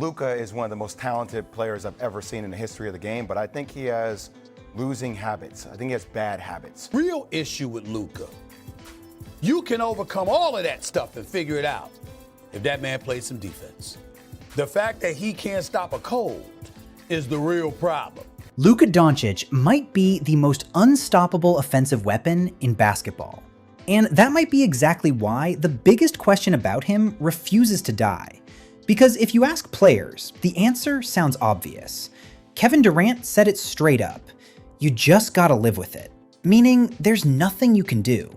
Luka is one of the most talented players I've ever seen in the history of the game, but I think he has losing habits. I think he has bad habits. Real issue with Luka. You can overcome all of that stuff and figure it out if that man plays some defense. The fact that he can't stop a cold is the real problem. Luka Dončić might be the most unstoppable offensive weapon in basketball. And that might be exactly why the biggest question about him refuses to die. Because if you ask players, the answer sounds obvious. Kevin Durant said it straight up. You just gotta live with it. Meaning, there's nothing you can do.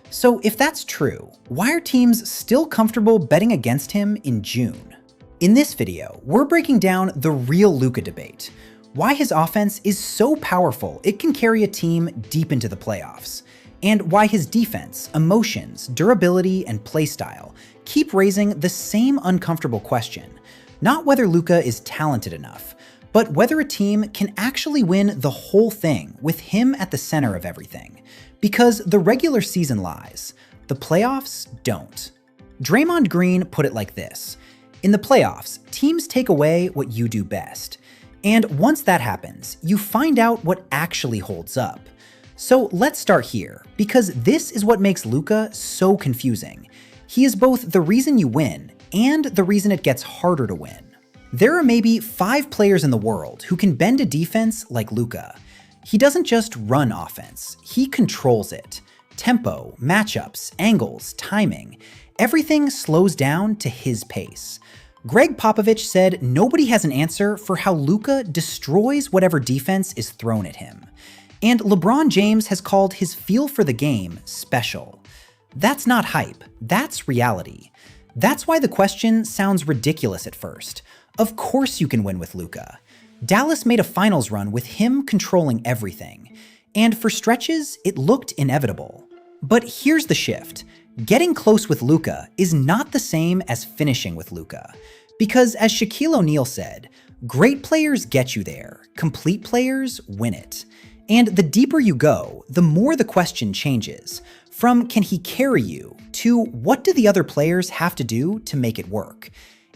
So if that's true, why are teams still comfortable betting against him in June? In this video, we're breaking down the real Luka debate. Why his offense is so powerful it can carry a team deep into the playoffs. And why his defense, emotions, durability, and playstyle keep raising the same uncomfortable question. Not whether Luka is talented enough, but whether a team can actually win the whole thing with him at the center of everything. Because the regular season lies, the playoffs don't. Draymond Green put it like this: in the playoffs, teams take away what you do best. And once that happens, you find out what actually holds up. So let's start here, because this is what makes Luka so confusing. He is both the reason you win and the reason it gets harder to win. There are maybe 5 players in the world who can bend a defense like Luka. He doesn't just run offense, he controls it. Tempo, matchups, angles, timing, everything slows down to his pace. Greg Popovich said nobody has an answer for how Luka destroys whatever defense is thrown at him. And LeBron James has called his feel for the game special. That's not hype, that's reality. That's why the question sounds ridiculous at first. Of course you can win with Luka. Dallas made a finals run with him controlling everything. And for stretches, it looked inevitable. But here's the shift. Getting close with Luka is not the same as finishing with Luka. Because as Shaquille O'Neal said, great players get you there, complete players win it. And the deeper you go, the more the question changes. From can he carry you to what do the other players have to do to make it work?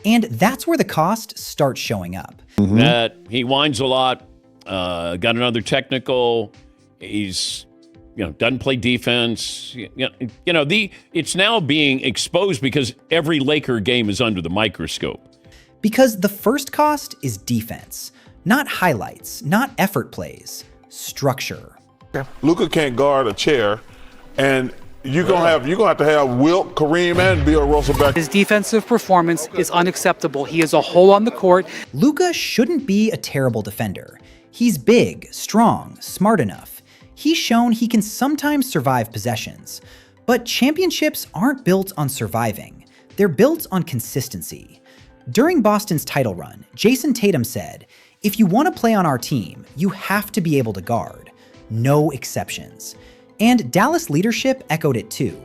And that's where the cost starts showing up. That he whines a lot, got another technical, he's doesn't play defense. It's now being exposed because every Laker game is under the microscope. Because the first cost is defense, not highlights, not effort plays, structure. Luka can't guard a chair, and you're gonna have to have Wilt, Kareem, and Bill Russell back. His defensive performance is unacceptable. He is a hole on the court. Luka shouldn't be a terrible defender. He's big, strong, smart enough. He's shown he can sometimes survive possessions. But championships aren't built on surviving. They're built on consistency. During Boston's title run, Jason Tatum said, "If you want to play on our team, you have to be able to guard. No exceptions." And Dallas leadership echoed it too.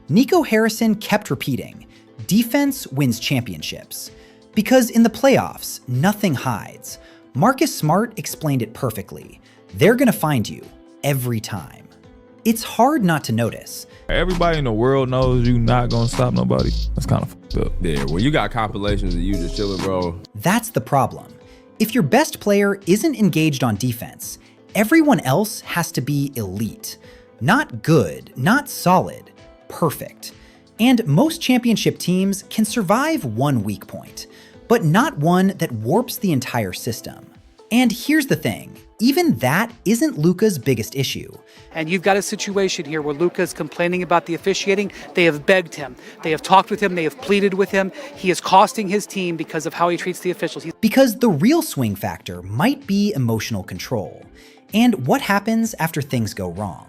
Nico Harrison kept repeating, defense wins championships. Because in the playoffs, nothing hides. Marcus Smart explained it perfectly. They're gonna find you every time. It's hard not to notice. Everybody in the world knows you not gonna stop nobody. That's kind of fucked up. Yeah, when you got compilations of you just chilling, bro. That's the problem. If your best player isn't engaged on defense, everyone else has to be elite. Not good, not solid, perfect. And most championship teams can survive one weak point, but not one that warps the entire system. And here's the thing, even that isn't Luka's biggest issue. And you've got a situation here where Luka is complaining about the officiating. They have begged him. They have talked with him. They have pleaded with him. He is costing his team because of how he treats the officials. Because the real swing factor might be emotional control. And what happens after things go wrong?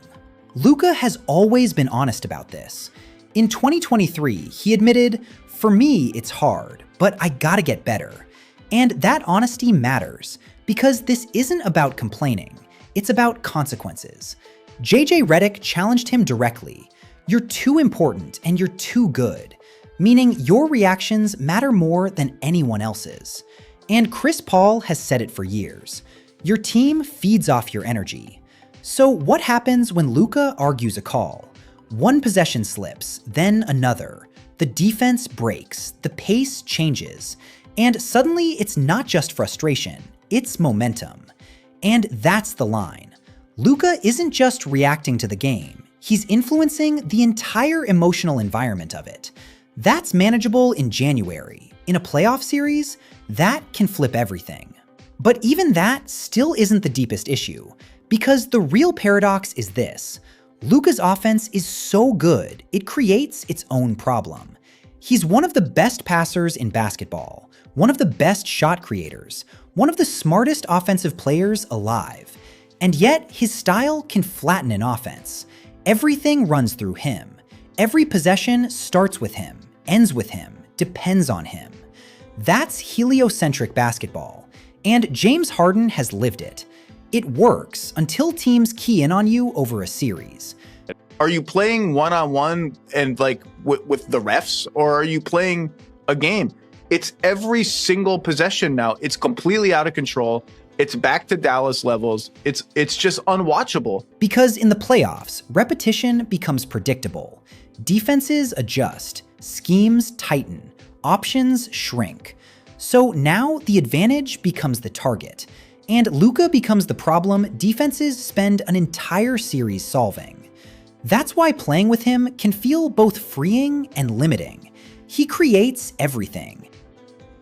Luka has always been honest about this. In 2023, he admitted, "For me, it's hard, but I gotta get better." And that honesty matters, because this isn't about complaining, it's about consequences. JJ Redick challenged him directly. You're too important and you're too good, meaning your reactions matter more than anyone else's. And Chris Paul has said it for years. Your team feeds off your energy. So what happens when Luka argues a call? One possession slips, then another. The defense breaks, the pace changes, And suddenly, it's not just frustration, it's momentum. And that's the line. Luka isn't just reacting to the game, he's influencing the entire emotional environment of it. That's manageable in January. In a playoff series, that can flip everything. But even that still isn't the deepest issue, because the real paradox is this. Luka's offense is so good, it creates its own problem. He's one of the best passers in basketball, one of the best shot creators, one of the smartest offensive players alive. And yet, his style can flatten an offense. Everything runs through him. Every possession starts with him, ends with him, depends on him. That's heliocentric basketball, and James Harden has lived it. It works until teams key in on you over a series. Are you playing one-on-one and like with the refs, or are you playing a game? It's every single possession now. It's completely out of control. It's back to Dallas levels. It's just unwatchable. Because in the playoffs, repetition becomes predictable. Defenses adjust, schemes tighten, options shrink. So now the advantage becomes the target, and Luka becomes the problem defenses spend an entire series solving. That's why playing with him can feel both freeing and limiting. He creates everything.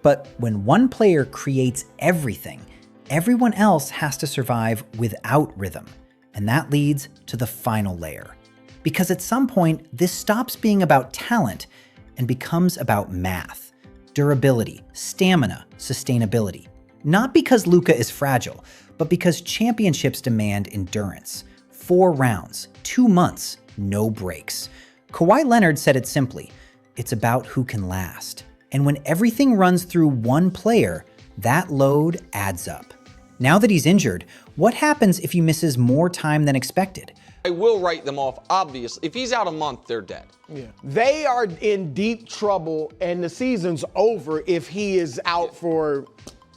But when one player creates everything, everyone else has to survive without rhythm, and that leads to the final layer. Because at some point, this stops being about talent and becomes about math, durability, stamina, sustainability. Not because Luka is fragile, but because championships demand endurance. 4 rounds, 2 months, no breaks. Kawhi Leonard said it simply, it's about who can last. And when everything runs through one player, that load adds up. Now that he's injured, what happens if he misses more time than expected? I will write them off, obviously. If he's out a month, they're dead. Yeah. They are in deep trouble, and the season's over if he is out for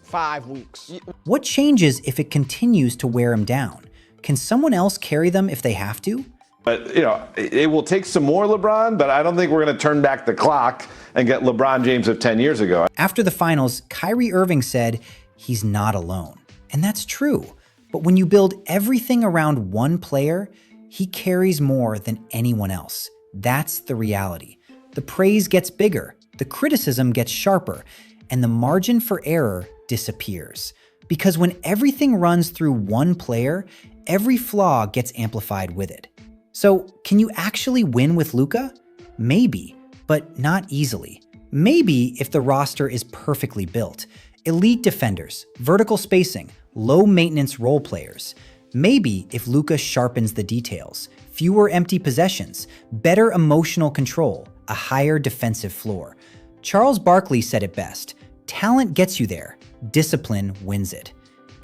5 weeks. What changes if it continues to wear him down? Can someone else carry them if they have to? But, it will take some more LeBron, but I don't think we're going to turn back the clock and get LeBron James of 10 years ago. After the finals, Kyrie Irving said he's not alone. And that's true. But when you build everything around one player, he carries more than anyone else. That's the reality. The praise gets bigger, the criticism gets sharper, and the margin for error disappears. Because when everything runs through one player, every flaw gets amplified with it. So, can you actually win with Luka? Maybe, but not easily. Maybe if the roster is perfectly built. Elite defenders, vertical spacing, low-maintenance role players. Maybe if Luka sharpens the details, fewer empty possessions, better emotional control, a higher defensive floor. Charles Barkley said it best, talent gets you there, discipline wins it.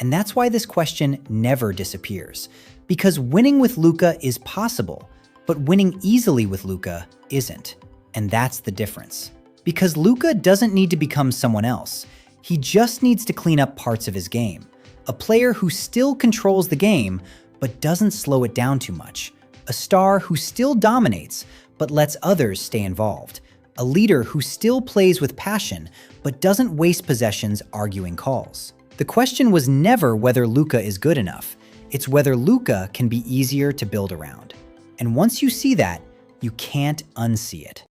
And that's why this question never disappears. Because winning with Luka is possible, but winning easily with Luka isn't. And that's the difference. Because Luka doesn't need to become someone else. He just needs to clean up parts of his game. A player who still controls the game, but doesn't slow it down too much. A star who still dominates, but lets others stay involved. A leader who still plays with passion, but doesn't waste possessions arguing calls. The question was never whether Luka is good enough. It's whether Luka can be easier to build around. And once you see that, you can't unsee it.